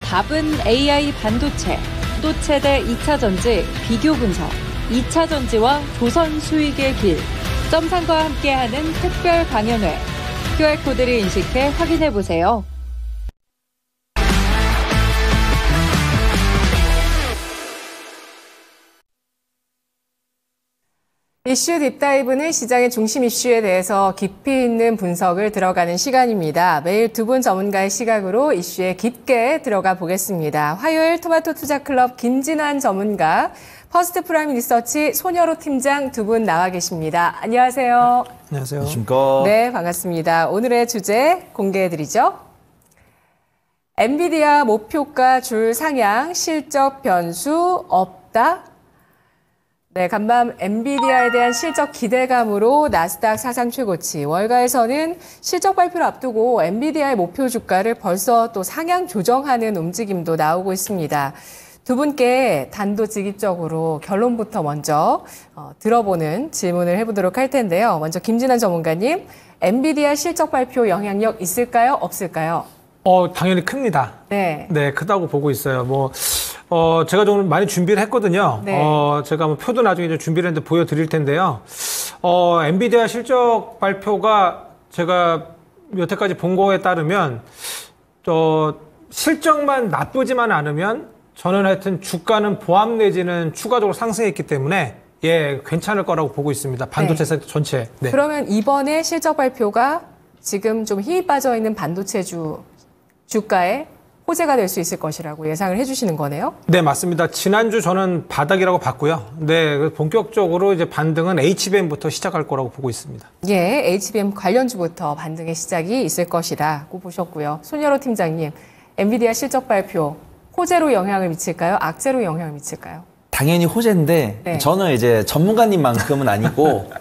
답은 AI 반도체, 또체대 2차 전지 비교 분석, 2차 전지와 조선 수익의 길, 점상과 함께하는 특별 강연회. QR코드를 인식해 확인해보세요. 이슈 딥다이브는 시장의 중심 이슈에 대해서 깊이 있는 분석을 들어가는 시간입니다. 매일 두 분 전문가의 시각으로 이슈에 깊게 들어가 보겠습니다. 화요일 토마토 투자클럽 김진환 전문가, 퍼스트 프라임 리서치 손여로 팀장 두 분 나와 계십니다. 안녕하세요. 안녕하세요. 안녕하십니까. 네, 반갑습니다. 오늘의 주제 공개해드리죠. 엔비디아 목표가 줄 상향, 실적 변수 없다? 네, 간밤 엔비디아에 대한 실적 기대감으로 나스닥 사상 최고치, 월가에서는 실적 발표를 앞두고 엔비디아의 목표 주가를 벌써 또 상향 조정하는 움직임도 나오고 있습니다. 두 분께 단도직입적으로 결론부터 먼저 들어보는 질문을 해보도록 할 텐데요. 먼저 김진환 전문가님, 엔비디아 실적 발표 영향력 있을까요? 없을까요? 당연히 큽니다. 네. 네, 크다고 보고 있어요. 제가 좀 많이 준비를 했거든요. 네. 제가 표도 나중에 좀 준비를 했는데 보여드릴 텐데요. 엔비디아 실적 발표가 제가 여태까지 본 거에 따르면, 실적만 나쁘지만 않으면 저는 하여튼 주가는 보합 내지는 추가적으로 상승했기 때문에 괜찮을 거라고 보고 있습니다. 반도체 섹터 전체. 네. 그러면 이번에 실적 발표가 지금 좀 힘이 빠져 있는 반도체 주가에 호재가 될 수 있을 것이라고 예상을 해주시는 거네요? 네, 맞습니다. 지난주 저는 바닥이라고 봤고요. 네, 본격적으로 이제 반등은 HBM부터 시작할 거라고 보고 있습니다. 예, HBM 관련주부터 반등의 시작이 있을 것이라고 보셨고요. 손여로 팀장님, 엔비디아 실적 발표 호재로 영향을 미칠까요? 악재로 영향을 미칠까요? 당연히 호재인데 네. 저는 이제 전문가님만큼은 아니고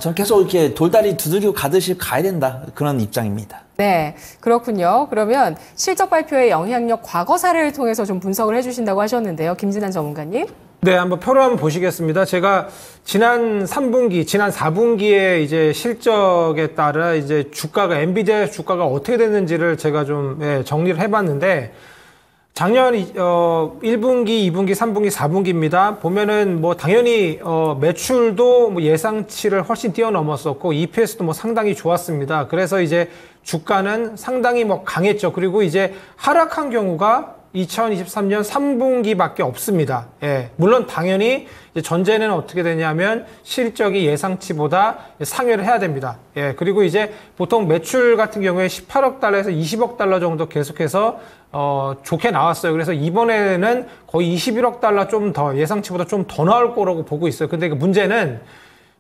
전 계속 이렇게 돌다리 두들기고 가듯이 가야 된다 그런 입장입니다. 네, 그렇군요. 그러면 실적 발표의 영향력 과거 사례를 통해서 좀 분석을 해주신다고 하셨는데요. 김진환 전문가님. 네, 한번 표로 한번 보시겠습니다. 제가 지난 3분기, 지난 4분기에 이제 실적에 따라 이제 엔비디아 주가가 어떻게 됐는지를 제가 좀 정리를 해봤는데, 작년 1분기, 2분기, 3분기, 4분기입니다. 보면은 당연히 매출도 예상치를 훨씬 뛰어넘었었고 EPS도 상당히 좋았습니다. 그래서 이제 주가는 상당히 강했죠. 그리고 이제 하락한 경우가 2023년 3분기밖에 없습니다. 예. 물론 당연히 이제 전제는 어떻게 되냐면 실적이 예상치보다 상회를 해야 됩니다. 예. 그리고 이제 보통 매출 같은 경우에 18억 달러에서 20억 달러 정도 계속해서 좋게 나왔어요. 그래서 이번에는 거의 21억 달러 좀 더 예상치보다 좀 더 나올 거라고 보고 있어요. 근데 그 문제는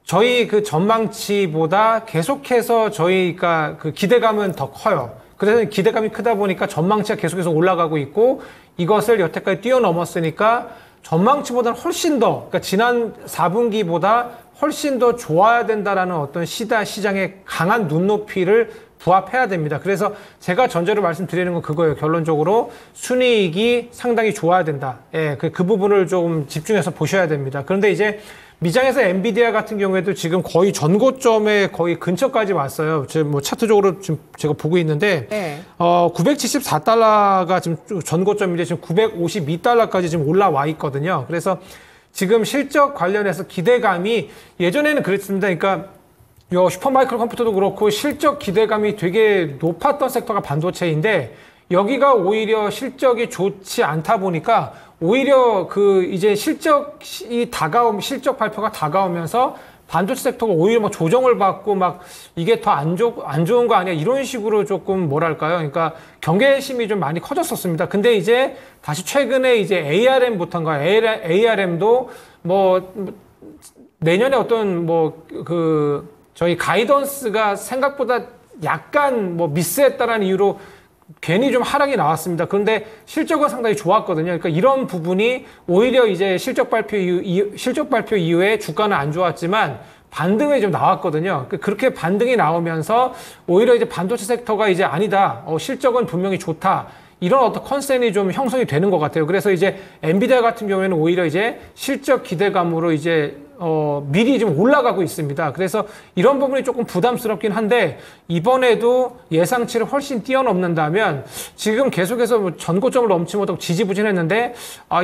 저희 그 전망치보다 계속해서 저희가 그 기대감은 더 커요. 그래서 기대감이 크다 보니까 전망치가 계속해서 올라가고 있고 이것을 여태까지 뛰어넘었으니까 전망치보다는 훨씬 더, 그러니까 지난 4분기보다 훨씬 더 좋아야 된다라는 어떤 시장의 강한 눈높이를 부합해야 됩니다. 그래서 제가 전제로 말씀드리는 건 그거예요. 결론적으로 순이익이 상당히 좋아야 된다. 예, 그 부분을 좀 집중해서 보셔야 됩니다. 그런데 이제 미장에서 엔비디아 같은 경우에도 지금 거의 전고점에 거의 근처까지 왔어요. 지금 차트적으로 지금 제가 보고 있는데, 네. 974달러가 지금 전고점인데 지금 952달러까지 지금 올라와 있거든요. 그래서 지금 실적 관련해서 기대감이 예전에는 그랬습니다. 그러니까 슈퍼마이크로 컴퓨터도 그렇고 실적 기대감이 되게 높았던 섹터가 반도체인데 여기가 오히려 실적이 좋지 않다 보니까 오히려 이제 실적 발표가 다가오면서 반도체 섹터가 오히려 조정을 받고 이게 더 안 좋은 거 아니야? 이런 식으로 조금 뭐랄까요? 그러니까 경계심이 좀 많이 커졌었습니다. 근데 이제 다시 최근에 이제 ARM부터인가 ARM도 내년에 어떤 저희 가이던스가 생각보다 약간 미스했다라는 이유로 괜히 좀 하락이 나왔습니다. 그런데 실적은 상당히 좋았거든요. 그러니까 이런 부분이 오히려 이제 실적 발표 이후에 주가는 안 좋았지만 반등이 좀 나왔거든요. 그렇게 반등이 나오면서 오히려 이제 반도체 섹터가 이제 아니다. 실적은 분명히 좋다. 이런 어떤 컨센이 좀 형성이 되는 것 같아요. 그래서 이제 엔비디아 같은 경우에는 오히려 이제 실적 기대감으로 이제 미리 좀 올라가고 있습니다. 그래서 이런 부분이 조금 부담스럽긴 한데 이번에도 예상치를 훨씬 뛰어넘는다면 지금 계속해서 뭐 전고점을 넘지 못하고 지지부진했는데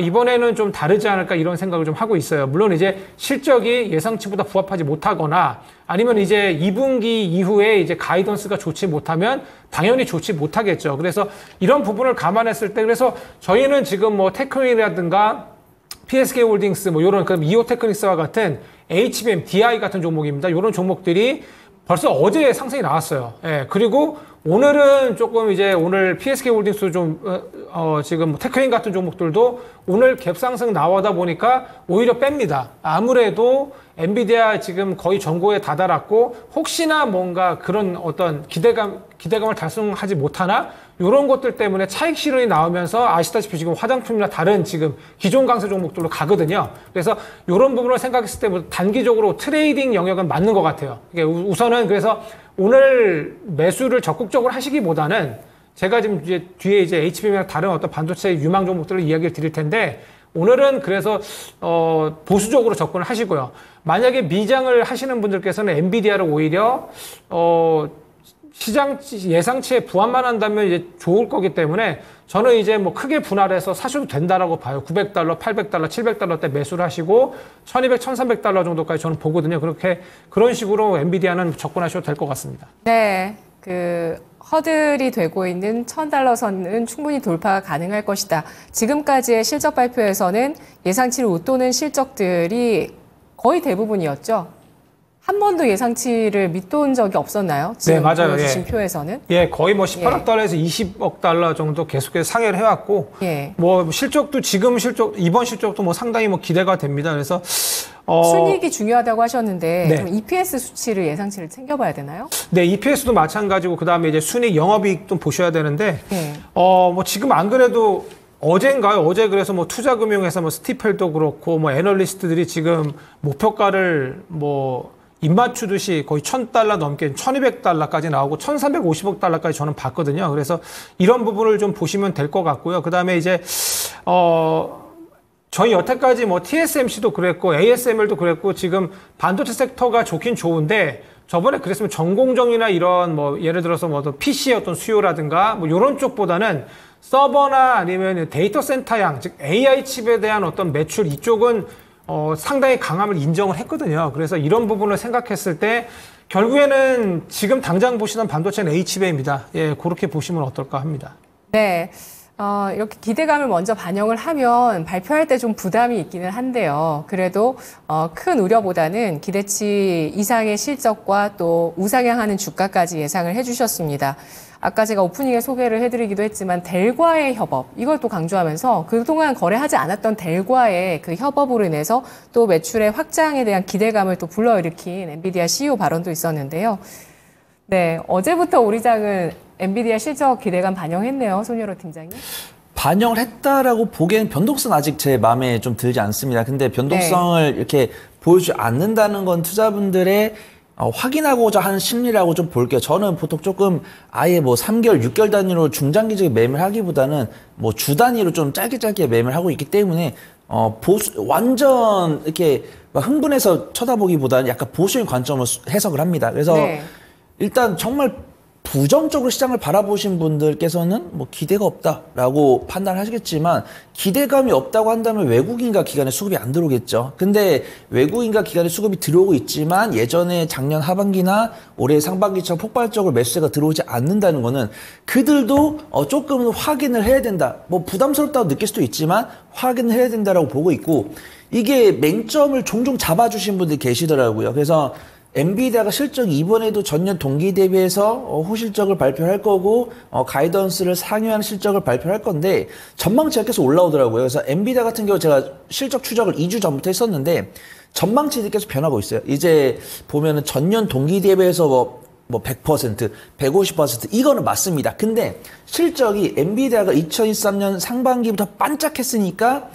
이번에는 좀 다르지 않을까 이런 생각을 좀 하고 있어요. 물론 이제 실적이 예상치보다 부합하지 못하거나 아니면 이제 2분기 이후에 이제 가이던스가 좋지 못하면 당연히 좋지 못하겠죠. 그래서 이런 부분을 감안했을 때 그래서 저희는 지금 뭐 테크닉이라든가 PSK 홀딩스, 뭐, 요런, 그럼 이오 테크닉스와 같은 HBM, DI 같은 종목입니다. 요런 종목들이 벌써 어제 상승이 나왔어요. 예. 그리고 오늘은 조금 이제 오늘 PSK 홀딩스 좀, 지금 테크닉 같은 종목들도 오늘 갭 상승 나오다 보니까 오히려 뺍니다. 아무래도 엔비디아 지금 거의 전고에 다다랐고 혹시나 뭔가 그런 어떤 기대감을 달성하지 못하나 이런 것들 때문에 차익 실현이 나오면서 아시다시피 지금 화장품이나 다른 지금 기존 강세 종목들로 가거든요. 그래서 이런 부분을 생각했을 때 단기적으로 트레이딩 영역은 맞는 것 같아요. 우선은 그래서 오늘 매수를 적극적으로 하시기보다는 제가 지금 이제 뒤에 이제 HBM이나 다른 어떤 반도체 유망 종목들을 이야기를 드릴 텐데 오늘은 그래서 보수적으로 접근을 하시고요. 만약에 미장을 하시는 분들께서는 엔비디아를 오히려 시장 예상치에 부합만 한다면 이제 좋을 거기 때문에 저는 이제 뭐 크게 분할해서 사셔도 된다라고 봐요. $900, $800, $700대 매수를 하시고 $1200, $1300 정도까지 저는 보거든요. 그런 식으로 엔비디아는 접근하셔도 될 것 같습니다. 네. 허들이 되고 있는 $1000 선은 충분히 돌파가 가능할 것이다. 지금까지의 실적 발표에서는 예상치를 웃도는 실적들이 거의 대부분이었죠. 한 번도 예상치를 밑돈 적이 없었나요? 지금 네, 맞아요. 보여주신 표에서는. 예, 거의 뭐 18억 달러에서 20억 달러 정도 계속해서 상회를 해왔고, 뭐 실적도 이번 실적도 뭐 상당히 뭐 기대가 됩니다. 그래서 순이익이 중요하다고 하셨는데 네. 좀 EPS 수치를 예상치를 챙겨봐야 되나요? 네, EPS도 마찬가지고 그 다음에 이제 순이익 영업이익도 보셔야 되는데, 뭐 지금 안 그래도 어젠가요? 어제 그래서 뭐 투자금융회사 뭐 스티펠도 그렇고 뭐 애널리스트들이 지금 목표가를 뭐 입맞추듯이 거의 $1000 넘게 $1200까지 나오고 $1350억 달러까지 저는 봤거든요. 그래서 이런 부분을 좀 보시면 될 것 같고요. 그 다음에 이제 저희 여태까지 뭐 TSMC도 그랬고 ASML도 그랬고 지금 반도체 섹터가 좋긴 좋은데 저번에 그랬으면 전공정이나 이런 뭐 예를 들어서 뭐 PC의 어떤 수요라든가 뭐 이런 쪽보다는 서버나 아니면 데이터 센터양 즉 AI 칩에 대한 어떤 매출 이쪽은 상당히 강함을 인정을 했거든요. 그래서 이런 부분을 생각했을 때 결국에는 지금 당장 보시는 반도체는 HBM입니다. 예, 그렇게 보시면 어떨까 합니다. 네. 이렇게 기대감을 먼저 반영을 하면 발표할 때 좀 부담이 있기는 한데요. 그래도 큰 우려보다는 기대치 이상의 실적과 또 우상향하는 주가까지 예상을 해주셨습니다. 아까 제가 오프닝에 소개를 해드리기도 했지만 델과의 협업, 이걸 또 강조하면서 그동안 거래하지 않았던 델과의 그 협업으로 인해서 또 매출의 확장에 대한 기대감을 또 불러일으킨 엔비디아 CEO 발언도 있었는데요. 네, 어제부터 우리 장은 엔비디아 실적 기대감 반영했네요, 손여로 팀장님. 반영을 했다라고 보기엔 변동성 아직 제 마음에 좀 들지 않습니다. 근데 변동성을 이렇게 보여주지 않는다는 건 투자분들의 확인하고자 하는 심리라고 좀 볼게요. 저는 보통 조금 아예 뭐 3개월, 6개월 단위로 중장기적인 매매를 하기보다는 뭐 주 단위로 좀 짧게 매매를 하고 있기 때문에 완전 이렇게 흥분해서 쳐다보기보다는 약간 보수적인 관점으로 해석을 합니다. 그래서 일단 정말 부정적으로 시장을 바라보신 분들께서는 뭐 기대가 없다라고 판단하시겠지만 기대감이 없다고 한다면 외국인과 기관의 수급이 안 들어오겠죠. 근데 외국인과 기관의 수급이 들어오고 있지만 예전에 작년 하반기나 올해 상반기처럼 폭발적으로 매수세가 들어오지 않는다는 거는 그들도 조금은 확인을 해야 된다. 뭐 부담스럽다고 느낄 수도 있지만 확인을 해야 된다라고 보고 있고 이게 맹점을 종종 잡아주신 분들이 계시더라고요. 그래서 엔비디아가 실적이 이번에도 전년 동기 대비해서 호실적을 발표할 거고 가이던스를 상회하는 실적을 발표할 건데 전망치가 계속 올라오더라고요. 그래서 엔비디아 같은 경우 제가 실적 추적을 2주 전부터 했었는데 전망치들이 계속 변하고 있어요. 이제 보면은 전년 동기 대비해서 뭐 100%, 150% 이거는 맞습니다. 근데 실적이 엔비디아가 2023년 상반기부터 반짝했으니까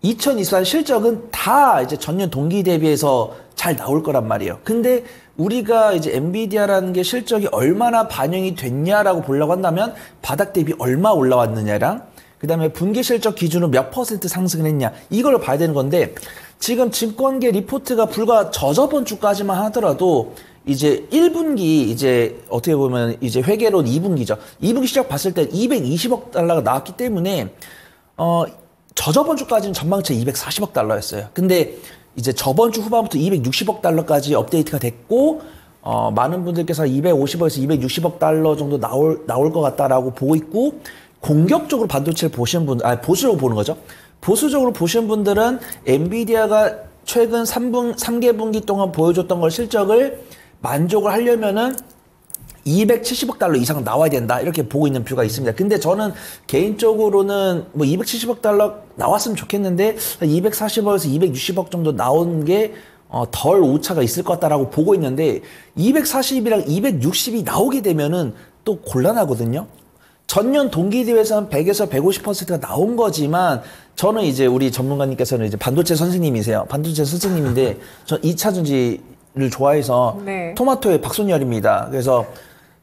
2024년 실적은 다 이제 전년 동기 대비해서 잘 나올 거란 말이에요. 근데 우리가 이제 엔비디아라는 게 실적이 얼마나 반영이 됐냐라고 보려고 한다면 바닥 대비 얼마 올라왔느냐랑 그 다음에 분기 실적 기준으로 몇 % 상승을 했냐 이걸 봐야 되는 건데 지금 증권계 리포트가 불과 저저번 주까지만 하더라도 이제 1분기 이제 어떻게 보면 이제 회계론 2분기죠. 2분기 시작 봤을 때 220억 달러가 나왔기 때문에 저저번 주까지는 전망치 240억 달러였어요. 근데 이제 저번 주 후반부터 260억 달러까지 업데이트가 됐고 많은 분들께서 250억에서 260억 달러 정도 나올 것 같다라고 보고 있고 공격적으로 반도체를 보시는 분, 보수적으로 보는 거죠. 보수적으로 보시는 분들은 엔비디아가 최근 3개분기 동안 보여줬던 걸 실적을 만족을 하려면은 270억 달러 이상 나와야 된다 이렇게 보고 있는 뷰가 있습니다. 근데 저는 개인적으로는 뭐 270억 달러 나왔으면 좋겠는데 240억에서 260억 정도 나온 게 덜 오차가 있을 것 같다라고 보고 있는데 240이랑 260이 나오게 되면은 또 곤란하거든요. 전년 동기 대비해서는 100에서 150%가 나온 거지만 저는 이제 우리 전문가님께서는 이제 반도체 선생님이세요. 반도체 선생님인데 전 2차전지를 좋아해서 네. 토마토의 박순열입니다. 그래서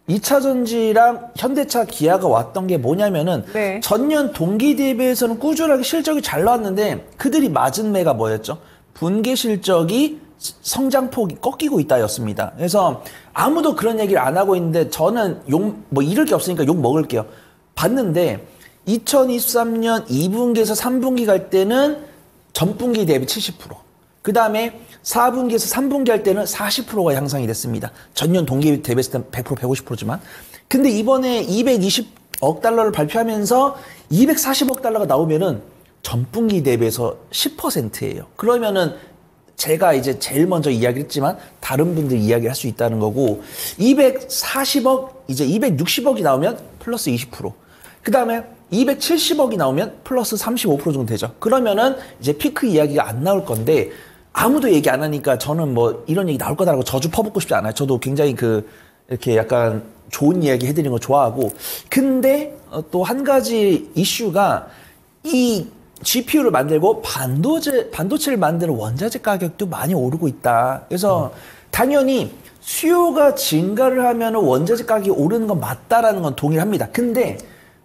2차전지랑 현대차, 기아가 왔던 게 뭐냐면은 네. 전년 동기 대비해서는 꾸준하게 실적이 잘 나왔는데 그들이 맞은 매가 뭐였죠? 분기 실적이 성장폭이 꺾이고 있다였습니다. 그래서 아무도 그런 얘기를 안 하고 있는데 저는 뭐 잃을 게 없으니까 욕 먹을게요. 봤는데 2023년 2분기에서 3분기 갈 때는 전분기 대비 70%. 그 다음에 4분기에서 3분기 할 때는 40%가 향상이 됐습니다. 전년 동기 대비했을 때는 100%, 150%지만. 근데 이번에 220억 달러를 발표하면서 240억 달러가 나오면은 전분기 대비해서 10%예요. 그러면은 제가 이제 제일 먼저 이야기를 했지만 다른 분들 이야기를 할 수 있다는 거고 240억, 이제 260억이 나오면 플러스 20%. 그 다음에 270억이 나오면 플러스 35% 정도 되죠. 그러면은 이제 피크 이야기가 안 나올 건데 아무도 얘기 안 하니까 저는 뭐 이런 얘기 나올 거다라고 저주 퍼붓고 싶지 않아요. 저도 굉장히 이렇게 약간 좋은 이야기 해드리는 거 좋아하고. 근데 또 한 가지 이슈가 이 GPU를 만들고 반도체를 만드는 원자재 가격도 많이 오르고 있다. 그래서 당연히 수요가 증가를 하면 원자재 가격이 오르는 건 맞다라는 건 동의를 합니다. 근데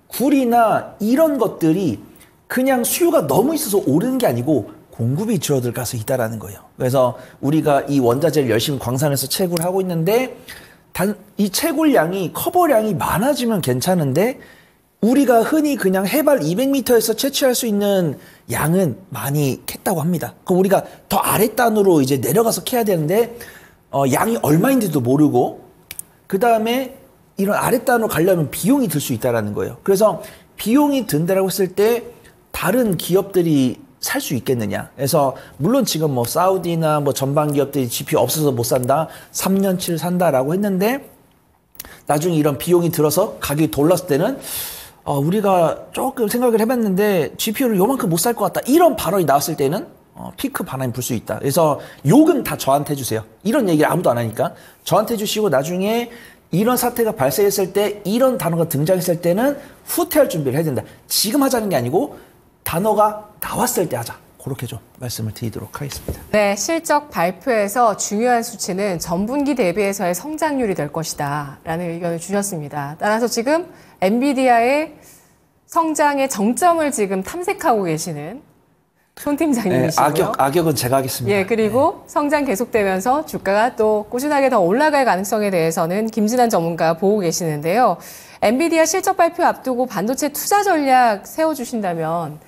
굴이나 이런 것들이 그냥 수요가 너무 있어서 오르는 게 아니고 공급이 줄어들 가서 있다라는 거예요. 그래서 우리가 이 원자재를 열심히 광산에서 채굴을 하고 있는데 이 채굴량이 커버량이 많아지면 괜찮은데 우리가 흔히 그냥 해발 200m에서 채취할 수 있는 양은 많이 캤다고 합니다. 그럼 우리가 더 아랫단으로 이제 내려가서 캐야 되는데 양이 얼마인지도 모르고 그 다음에 이런 아랫단으로 가려면 비용이 들 수 있다는 거예요. 그래서 비용이 든다라고 했을 때 다른 기업들이 살 수 있겠느냐. 그래서 물론 지금 뭐 사우디나 뭐 전방 기업들이 GPU 없어서 못 산다, 3년치를 산다라고 했는데 나중에 이런 비용이 들어서 가격이 더 올랐을 때는 우리가 조금 생각을 해봤는데 GPU를 요만큼 못 살 것 같다. 이런 발언이 나왔을 때는 피크 반환이 불 수 있다. 그래서 욕은 다 저한테 해주세요. 이런 얘기를 아무도 안 하니까 저한테 해주시고 나중에 이런 사태가 발생했을 때 이런 단어가 등장했을 때는 후퇴할 준비를 해야 된다. 지금 하자는 게 아니고 단어가 나왔을 때 하자. 그렇게 좀 말씀을 드리도록 하겠습니다. 네, 실적 발표에서 중요한 수치는 전분기 대비해서의 성장률이 될 것이다 라는 의견을 주셨습니다. 따라서 지금 엔비디아의 성장의 정점을 지금 탐색하고 계시는 손 팀장님이시고요. 네, 악역은 제가 하겠습니다. 예, 그리고 네. 성장 계속되면서 주가가 또 꾸준하게 더 올라갈 가능성에 대해서는 김진환 전문가가 보고 계시는데요. 엔비디아 실적 발표 앞두고 반도체 투자 전략 세워주신다면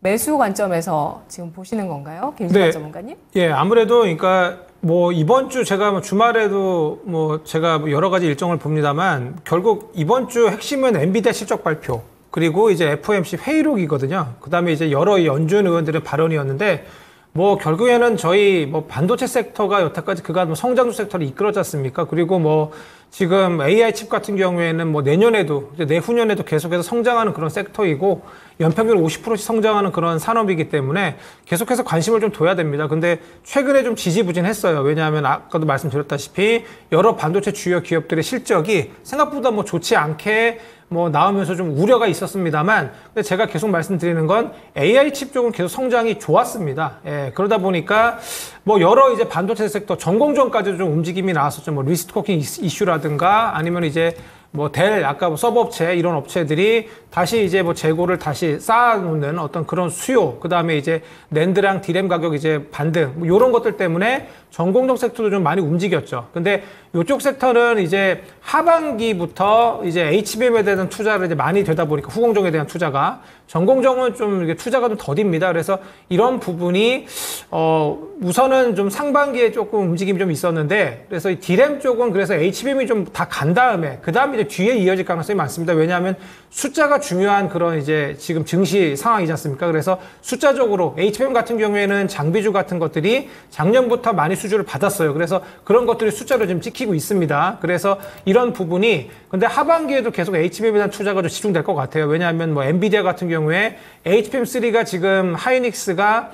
매수 관점에서 지금 보시는 건가요? 김진환 전문가님? 예, 아무래도 그러니까 뭐 이번 주 제가 뭐 주말에도 뭐 제가 여러 가지 일정을 봅니다만 결국 이번 주 핵심은 엔비디아 실적 발표 그리고 이제 FOMC 회의록이거든요. 그다음에 이제 여러 연준 의원들의 발언이었는데 뭐 결국에는 저희 뭐 반도체 섹터가 여태까지 그간 뭐 성장주 섹터를 이끌어지 않습니까? 그리고 뭐 지금 AI 칩 같은 경우에는 뭐 내년에도 이제 내후년에도 계속해서 성장하는 그런 섹터이고 연평균 50%씩 성장하는 그런 산업이기 때문에 계속해서 관심을 좀 둬야 됩니다. 근데 최근에 좀 지지부진했어요. 왜냐하면 아까도 말씀드렸다시피 여러 반도체 주요 기업들의 실적이 생각보다 뭐 좋지 않게 뭐 나오면서 좀 우려가 있었습니다만 근데 제가 계속 말씀드리는 건 AI 칩 쪽은 계속 성장이 좋았습니다. 예, 그러다 보니까 뭐 여러 이제 반도체 섹터 전공정까지도 좀 움직임이 나왔었죠. 뭐 리스토킹 이슈라든가 아니면 이제 뭐 델, 아까 뭐 서브업체 이런 업체들이 다시 이제 뭐 재고를 다시 쌓아놓는 어떤 그런 수요, 그 다음에 이제 낸드랑 디램 가격 이제 반등, 뭐 이런 것들 때문에 전공정 섹터도 좀 많이 움직였죠. 근데 이쪽 섹터는 이제 하반기부터 이제 HBM에 대한 투자를 이제 많이 되다 보니까 후공정에 대한 투자가 전공정은 좀 이게 투자가 좀 더딥니다. 그래서 이런 부분이 우선은 좀 상반기에 조금 움직임이 좀 있었는데, 그래서 이 디램 쪽은 그래서 HBM이 좀 다 간 다음에 그 다음에 이제 뒤에 이어질 가능성이 많습니다. 왜냐하면 숫자가 중요한 그런 이제 지금 증시 상황이지 않습니까? 그래서 숫자적으로 HBM 같은 경우에는 장비주 같은 것들이 작년부터 많이 수주를 받았어요. 그래서 그런 것들이 숫자로 좀 찍히고 있습니다. 그래서 이런 부분이 근데 하반기에도 계속 HBM에 대한 투자가 좀 집중될 것 같아요. 왜냐하면 뭐 엔비디아 같은 경우에 HBM3가 지금 하이닉스가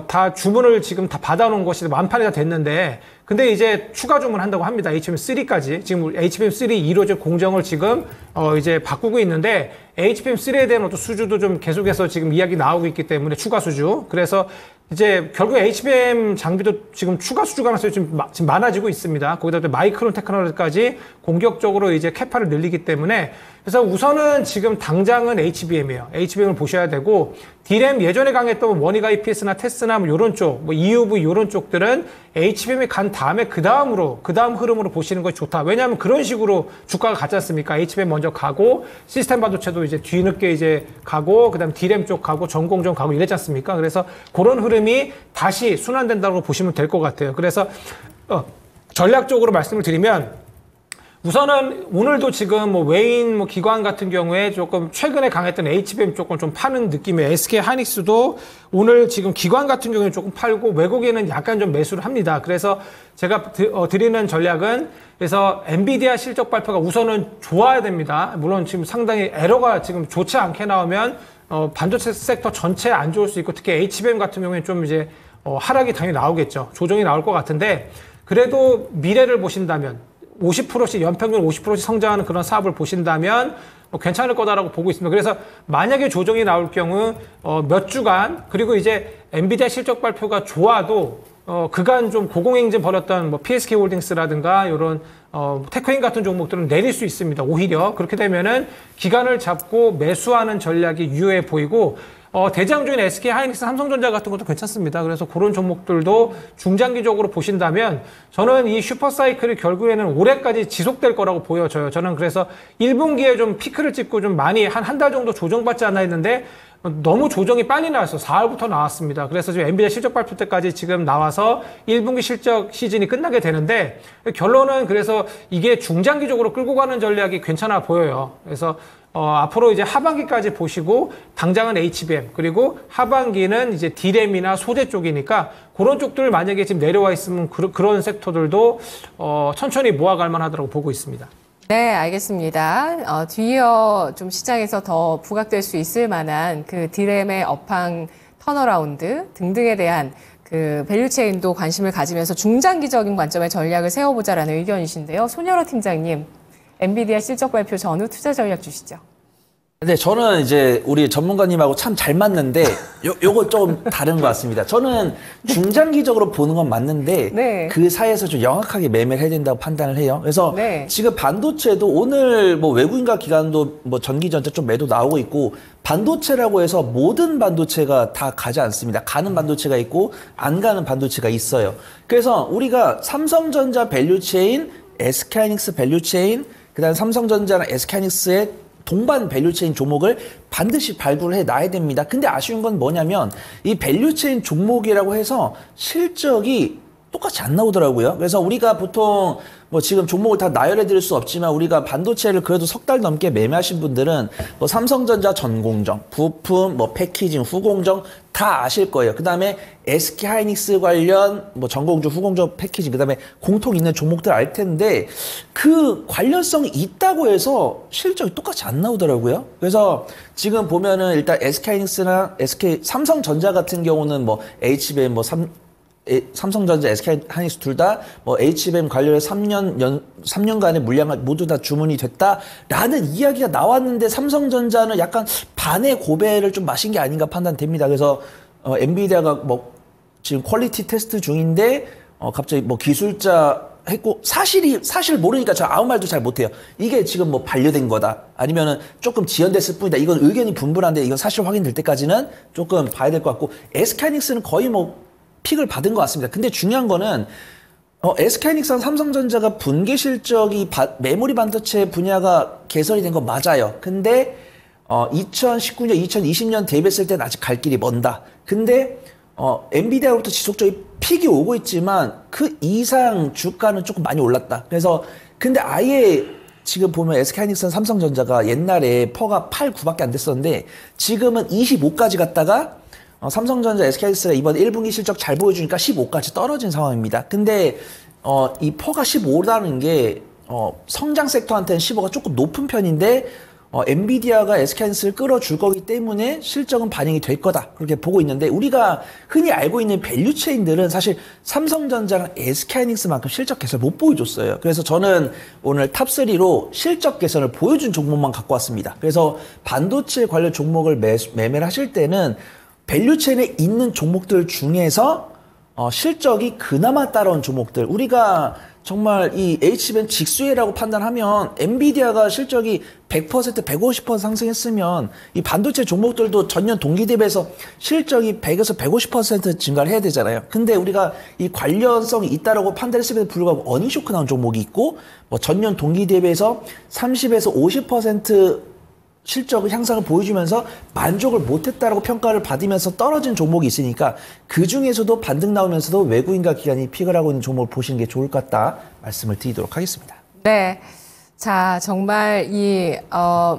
다 주문을 지금 다 받아놓은 것이 완판이 다 됐는데, 근데 이제 추가 주문한다고 합니다. HBM3까지. 지금 HBM3 2로 공정을 지금 이제 바꾸고 있는데, HBM3에 대한 어떤 수주도 좀 계속해서 지금 이야기 나오고 있기 때문에 추가 수주. 그래서 이제 결국 HBM 장비도 지금 추가 수주 가능성이 지금 많아지고 있습니다. 거기다 또 마이크론 테크놀로지까지 공격적으로 이제 캐파를 늘리기 때문에, 그래서 우선은 지금 당장은 HBM이에요. HBM을 보셔야 되고, 디램 예전에 강했던 원익 IPS나 테스나 뭐 요런 쪽, 뭐 EUV 요런 쪽들은 HBM이 간 다음에 그 다음 흐름으로 보시는 것이 좋다. 왜냐하면 그런 식으로 주가가 갔지 않습니까? HBM 먼저 가고, 시스템 반도체도 이제 뒤늦게 이제 가고, 그 다음 디램 쪽 가고, 전공정 가고 이랬지 않습니까? 그래서 그런 흐름이 다시 순환된다고 보시면 될 것 같아요. 그래서 전략적으로 말씀을 드리면, 우선은 오늘도 지금 뭐 외인 뭐 기관 같은 경우에 조금 최근에 강했던 HBM 조금 좀 파는 느낌의 SK 하이닉스도 오늘 지금 기관 같은 경우에 조금 팔고 외국에는 약간 좀 매수를 합니다. 그래서 제가 드리는 전략은, 그래서 엔비디아 실적 발표가 우선은 좋아야 됩니다. 물론 지금 상당히 에러가 지금 좋지 않게 나오면 반도체 섹터 전체 안 좋을 수 있고, 특히 HBM 같은 경우에는 좀 이제 하락이 당연히 나오겠죠. 조정이 나올 것 같은데, 그래도 미래를 보신다면 50%씩 연평균 50%씩 성장하는 그런 사업을 보신다면 괜찮을 거다라고 보고 있습니다. 그래서 만약에 조정이 나올 경우 몇 주간, 그리고 이제 엔비디아 실적 발표가 좋아도 그간 좀 고공행진 벌였던 뭐 PSK 홀딩스라든가 이런 테크인 같은 종목들은 내릴 수 있습니다. 오히려 그렇게 되면은 기간을 잡고 매수하는 전략이 유효해 보이고, 대장주인 SK 하이닉스, 삼성전자 같은 것도 괜찮습니다. 그래서 그런 종목들도 중장기적으로 보신다면 저는 이 슈퍼사이클이 결국에는 올해까지 지속될 거라고 보여져요. 저는 그래서 1분기에 좀 피크를 찍고 좀 많이 한 달 정도 조정받지 않나 했는데 너무 조정이 빨리 나왔어요. 4월부터 나왔습니다. 그래서 지금 엔비디아 실적 발표 때까지 지금 나와서 1분기 실적 시즌이 끝나게 되는데, 결론은 그래서 이게 중장기적으로 끌고 가는 전략이 괜찮아 보여요. 그래서 앞으로 이제 하반기까지 보시고, 당장은 HBM, 그리고 하반기는 이제 D램이나 소재 쪽이니까 그런 쪽들 만약에 지금 내려와 있으면 그런 섹터들도 천천히 모아갈 만하다고 보고 있습니다. 네, 알겠습니다. 뒤이어 좀 시장에서 더 부각될 수 있을 만한 그 디램의 업황 턴어라운드 등등에 대한 그 밸류체인도 관심을 가지면서 중장기적인 관점의 전략을 세워보자라는 의견이신데요. 손여로 팀장님, 엔비디아 실적 발표 전후 투자 전략 주시죠. 네, 저는 이제 우리 전문가님하고 참 잘 맞는데 요거 좀 다른 것 같습니다. 저는 중장기적으로 보는 건 맞는데 네. 그 사이에서 좀 영악하게 매매를 해야 된다고 판단을 해요. 그래서 네. 지금 반도체도 오늘 뭐 외국인과 기관도 뭐 전기전자 좀 매도 나오고 있고, 반도체라고 해서 모든 반도체가 다 가지 않습니다. 가는 반도체가 있고 안 가는 반도체가 있어요. 그래서 우리가 삼성전자 밸류체인, SK하이닉스 밸류체인, 그다음 삼성전자랑 SK하이닉스의 동반 밸류체인 종목을 반드시 발굴을 해놔야 됩니다. 근데 아쉬운 건 뭐냐면 이 밸류체인 종목이라고 해서 실적이 똑같이 안 나오더라고요. 그래서 우리가 보통 뭐 지금 종목을 다 나열해 드릴 수 없지만, 우리가 반도체를 그래도 석 달 넘게 매매하신 분들은 뭐 삼성전자 전공정, 부품, 뭐 패키징, 후공정 다 아실 거예요. 그 다음에 SK 하이닉스 관련 뭐 전공정, 후공정, 패키징, 그 다음에 공통 있는 종목들 알 텐데, 그 관련성이 있다고 해서 실적이 똑같이 안 나오더라고요. 그래서 지금 보면은 일단 SK 하이닉스나 삼성전자 같은 경우는 뭐 HBM, 뭐 삼성전자, SK하이닉스 둘 다 뭐 HBM 관련해 3년간의 물량을 모두 다 주문이 됐다라는 이야기가 나왔는데, 삼성전자는 약간 반의 고배를 좀 마신 게 아닌가 판단됩니다. 그래서 엔비디아가 뭐 지금 퀄리티 테스트 중인데 갑자기 뭐 기술자 했고 사실 모르니까 저 아무 말도 잘 못해요. 이게 지금 뭐 반려된 거다 아니면은 조금 지연됐을 뿐이다. 이건 의견이 분분한데 이건 사실 확인될 때까지는 조금 봐야 될 것 같고 SK하이닉스는 거의 뭐 픽을 받은 것 같습니다. 근데 중요한 거는 SK하이닉스랑 삼성전자가 분기 실적이 메모리 반도체 분야가 개선이 된 건 맞아요. 근데 2019년, 2020년 대비했을 때는 아직 갈 길이 먼다. 근데 엔비디아로부터 지속적인 픽이 오고 있지만 그 이상 주가는 조금 많이 올랐다. 그래서 근데 아예 지금 보면 SK하이닉스는 삼성전자가 옛날에 퍼가 8, 9밖에 안 됐었는데 지금은 25까지 갔다가 삼성전자, SK하이닉스가 이번 1분기 실적 잘 보여주니까 15까지 떨어진 상황입니다. 근데 이 퍼가 15라는 게 성장 섹터한테는 15가 조금 높은 편인데 엔비디아가 SK하이닉스를 끌어줄 거기 때문에 실적은 반영이 될 거다. 그렇게 보고 있는데 우리가 흔히 알고 있는 밸류체인들은 사실 삼성전자랑 SK하이닉스만큼 실적 개선을 못 보여줬어요. 그래서 저는 오늘 탑3로 실적 개선을 보여준 종목만 갖고 왔습니다. 그래서 반도체 관련 종목을 매매를 하실 때는 밸류체인에 있는 종목들 중에서 실적이 그나마 따라온 종목들 우리가 정말 이 H밴 직수혜라고 판단하면 엔비디아가 실적이 100%, 150% 상승했으면 이 반도체 종목들도 전년 동기 대비해서 실적이 100에서 150% 증가를 해야 되잖아요. 근데 우리가 이 관련성이 있다라고 판단했음에도 불구하고 어닝쇼크 나온 종목이 있고 뭐 전년 동기 대비해서 30에서 50% 실적의 향상을 보여주면서 만족을 못했다라고 평가를 받으면서 떨어진 종목이 있으니까 그 중에서도 반등 나오면서도 외국인과 기관이 픽을 하고 있는 종목을 보시는 게 좋을 것 같다 말씀을 드리도록 하겠습니다. 네. 자, 정말 이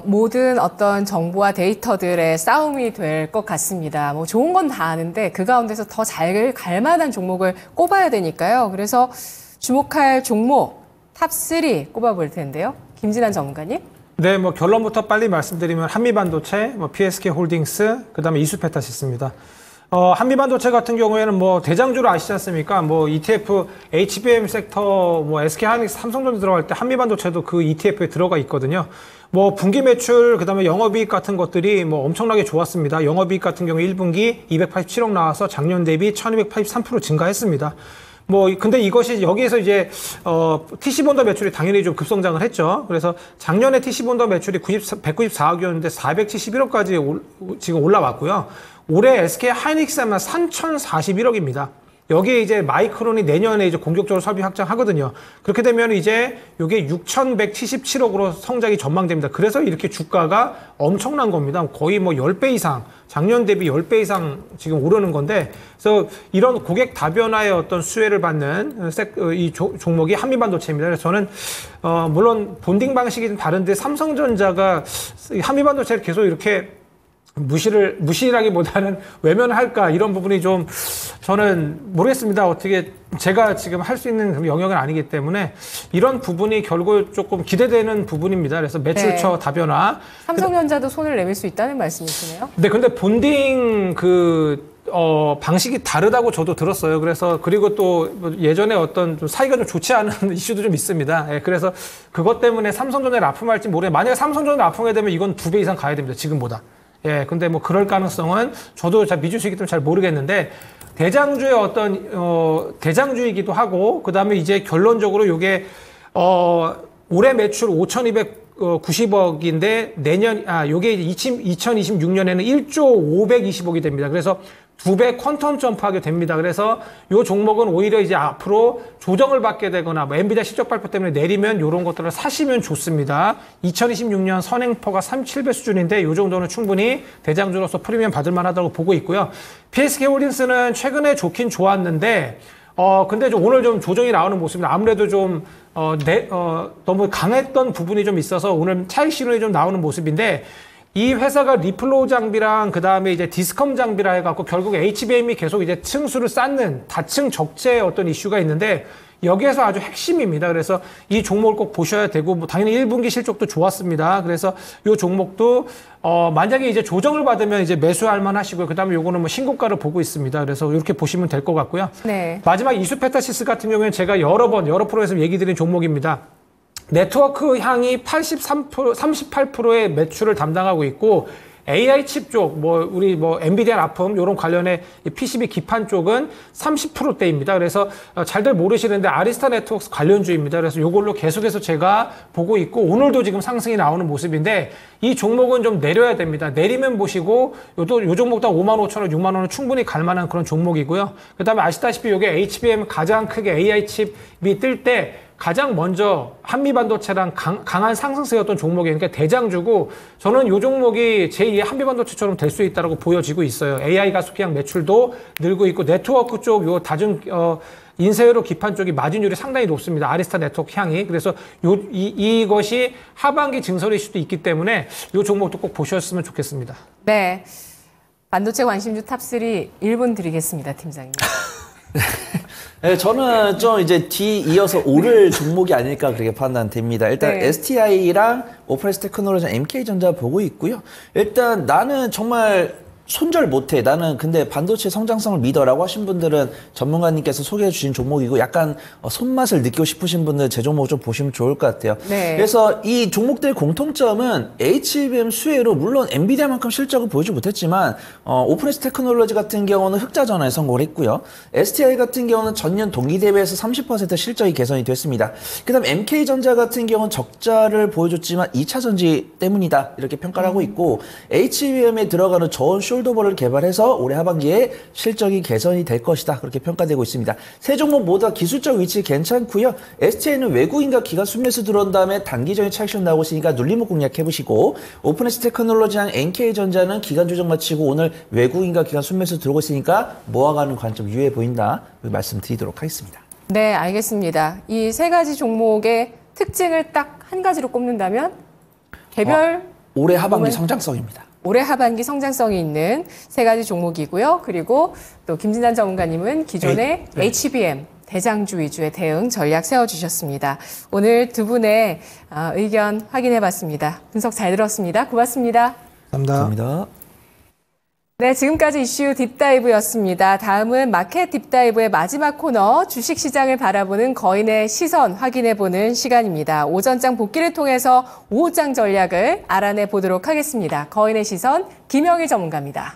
모든 어떤 정보와 데이터들의 싸움이 될 것 같습니다. 뭐 좋은 건 다 아는데 그 가운데서 더 잘 갈 만한 종목을 꼽아야 되니까요. 그래서 주목할 종목 탑3 꼽아볼 텐데요. 김진환 전문가님. 네, 뭐 결론부터 빨리 말씀드리면 한미반도체, 뭐 PSK홀딩스, 그다음에 이수페타시스입니다. 한미반도체 같은 경우에는 뭐 대장주를 아시지 않습니까? 뭐 ETF, HBM 섹터, 뭐 SK하이닉스, 삼성전자 들어갈 때 한미반도체도 그 ETF에 들어가 있거든요. 뭐 분기 매출, 그다음에 영업이익 같은 것들이 뭐 엄청나게 좋았습니다. 영업이익 같은 경우 1분기 287억 나와서 작년 대비 1283% 증가했습니다. 뭐 근데 이것이 여기에서 이제 TC본더 매출이 당연히 좀 급성장을 했죠. 그래서 작년에 TC본더 매출이 194억이었는데 471억까지 지금 올라왔고요. 올해 SK하이닉스만 3,041억입니다. 여기에 이제 마이크론이 내년에 이제 공격적으로 설비 확장하거든요. 그렇게 되면 이제 이게 6,177억으로 성장이 전망됩니다. 그래서 이렇게 주가가 엄청난 겁니다. 거의 뭐 10배 이상, 작년 대비 10배 이상 지금 오르는 건데, 그래서 이런 고객 다변화의 어떤 수혜를 받는 이 종목이 한미반도체입니다. 그래서 저는 물론 본딩 방식이 좀 다른데 삼성전자가 한미반도체를 계속 이렇게 무시라기보다는 외면할까 이런 부분이 좀 저는 모르겠습니다. 어떻게 제가 지금 할 수 있는 영역은 아니기 때문에 이런 부분이 결국 조금 기대되는 부분입니다. 그래서 매출처 네. 다변화. 삼성전자도 손을 내밀 수 있다는 말씀이시네요. 네, 근데 본딩 방식이 다르다고 저도 들었어요. 그래서 그리고 또 예전에 어떤 좀 사이가 좀 좋지 않은 이슈도 좀 있습니다. 예, 그래서 그것 때문에 삼성전자를 납품할지 모르겠는데 만약에 삼성전자를 납품하게 되면 이건 2배 이상 가야 됩니다. 지금보다. 예, 근데 뭐 그럴 가능성은 저도 잘 미주시기 때문에 잘 모르겠는데 대장주의 어떤 대장주이기도 하고 그다음에 이제 결론적으로 이게 올해 매출 5,290억인데 요게 이제 2026년에는 1조 520억이 됩니다. 그래서 2배 퀀텀 점프하게 됩니다. 그래서 이 종목은 오히려 이제 앞으로 조정을 받게 되거나 뭐 엔비디아 실적 발표 때문에 내리면 이런 것들을 사시면 좋습니다. 2026년 선행퍼가 37배 수준인데 이 정도는 충분히 대장주로서 프리미엄 받을 만하다고 보고 있고요. PSK홀딩스는 최근에 좋긴 좋았는데 근데 오늘 좀 조정이 나오는 모습입니다. 아무래도 좀 너무 강했던 부분이 좀 있어서 오늘 차익 실현이 좀 나오는 모습인데 이 회사가 리플로우 장비랑 그 다음에 이제 디스컴 장비라 해갖고 결국 HBM이 계속 이제 층수를 쌓는 다층 적재의 어떤 이슈가 있는데 여기에서 아주 핵심입니다. 그래서 이 종목을 꼭 보셔야 되고 뭐 당연히 1분기 실적도 좋았습니다. 그래서 이 종목도 만약에 이제 조정을 받으면 이제 매수할 만하시고요. 그다음에 요거는 뭐 신고가를 보고 있습니다. 그래서 이렇게 보시면 될 것 같고요. 네. 마지막 이수페타시스 같은 경우에는 제가 여러 프로에서 얘기 드린 종목입니다. 네트워크 향이 38%의 매출을 담당하고 있고 AI 칩 쪽, 우리 엔비디아 납품 이런 관련해 PCB 기판 쪽은 30%대입니다. 그래서 잘들 모르시는데 아리스타 네트워크스 관련주입니다. 그래서 이걸로 계속해서 제가 보고 있고 오늘도 지금 상승이 나오는 모습인데 이 종목은 좀 내려야 됩니다. 내리면 보시고 요 종목도 55,000원, 6만 원은 충분히 갈 만한 그런 종목이고요. 그다음에 아시다시피 이게 HBM 가장 크게 AI 칩이 뜰 때 가장 먼저 한미반도체랑 강한 상승세였던 종목이니까 그러니까 대장주고 저는 이 종목이 제2의 한미반도체처럼 될 수 있다고 보여지고 있어요. AI 가속기량 매출도 늘고 있고 네트워크 쪽 요 다중 인쇄로 기판 쪽이 마진율이 상당히 높습니다. 아리스타 네트워크 향이. 그래서 이것이 하반기 증설일 수도 있기 때문에 이 종목도 꼭 보셨으면 좋겠습니다. 네. 반도체 관심주 탑3 1분 드리겠습니다, 팀장님. 네, 저는 좀 이제 뒤 이어서 오를 종목이 아닐까 그렇게 판단됩니다. 일단 네. STI랑 오프레스 테크놀로지, MK전자 보고 있고요. 일단 나는 정말 손절 못해. 나는 근데 반도체 성장성을 믿어라고 하신 분들은 전문가님께서 소개해 주신 종목이고 약간 손맛을 느끼고 싶으신 분들 제 종목 좀 보시면 좋을 것 같아요. 네. 그래서 이 종목들의 공통점은 HBM 수혜로 물론 엔비디아만큼 실적을 보이지 못했지만 오픈에스 테크놀로지 같은 경우는 흑자 전환에 성공을 했고요. STI 같은 경우는 전년 동기 대비해서 30% 실적이 개선이 됐습니다. 그다음 MK전자 같은 경우는 적자를 보여줬지만 2차 전지 때문이다 이렇게 평가를 하고 있고 HBM에 들어가는 저온 숄더볼을 개발해서 올해 하반기에 실적이 개선이 될 것이다. 그렇게 평가되고 있습니다. 세 종목 모두 기술적 위치 괜찮고요. STI는 외국인과 기관 순매수 들어온 다음에 단기적인 차익션 나오고 있으니까 눌림목 공략해보시고 오픈에스 테크놀로지랑 NK전자는 기간 조정 마치고 오늘 외국인과 기관 순매수 들어오고 있으니까 모아가는 관점 유효해 보인다. 말씀드리도록 하겠습니다. 네, 알겠습니다. 이 세 가지 종목의 특징을 딱 한 가지로 꼽는다면 개별 올해 하반기 성장성입니다. 올해 하반기 성장성이 있는 세 가지 종목이고요. 그리고 또 김진단 전문가님은 기존의 HBM 대장주 위주의 대응 전략 세워주셨습니다. 오늘 두 분의 의견 확인해봤습니다. 분석 잘 들었습니다. 고맙습니다. 감사합니다. 네, 지금까지 이슈 딥다이브였습니다. 다음은 마켓 딥다이브의 마지막 코너 주식시장을 바라보는 거인의 시선 확인해보는 시간입니다. 오전장 복귀를 통해서 오후장 전략을 알아내 보도록 하겠습니다. 거인의 시선 김영일 전문가입니다.